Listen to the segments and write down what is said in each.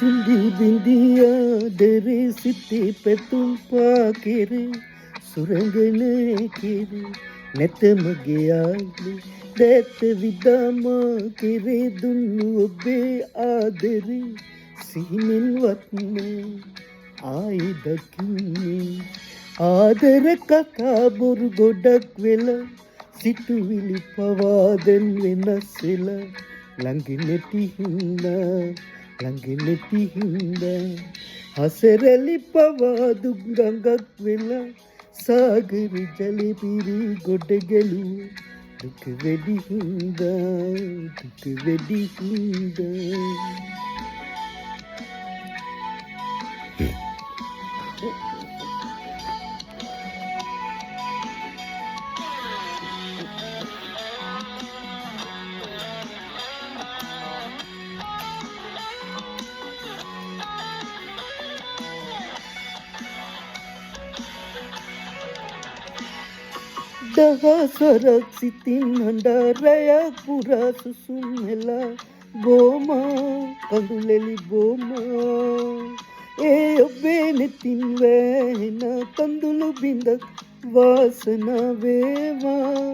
සිඳි බිඳියා දරේ සිතේ පැතුම් පාකෙරේ සුරංගනය කෙරේ නැතමගේ ආලේ දැත විදාමා කෙරේ දුන්නු ඔබේ ආදරේ සිහිනෙන්වත්නේ ආයි දකින්නේ ආදර කතා බොරු ගොඩක් වෙලා සිතුවිලි පවාදෙන් වෙනස් වෙලා ළඟ නැති හින්දා හසරලි පවා දුක් ගඟක් වෙලා සාගර ජලෙ පිරි ගොඩ ගැලුව දුක වැඩි හින්දා දහස්වරක් සිතින් හඬා රැයක් පුරා සුසුම් හෙලා බෝමා කඳුලෙලි බෝමා ඒ ඔබේ නෙතින් වැහෙන කඳුළු බිඳක් වාසනා වේවා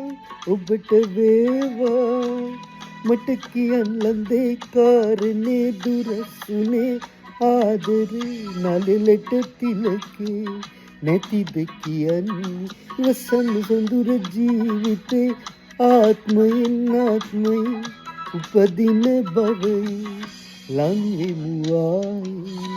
ඔබට වේවා මට කියන් ලඳේ කාරණේ දුරසුනේ ආදරේ නළලට තිලකේ නැතිද කියන්නේ වසන් සොඳුර ජීවිතේ ආත්මයෙන් උපදින බවයි ලං වෙමු ආයේ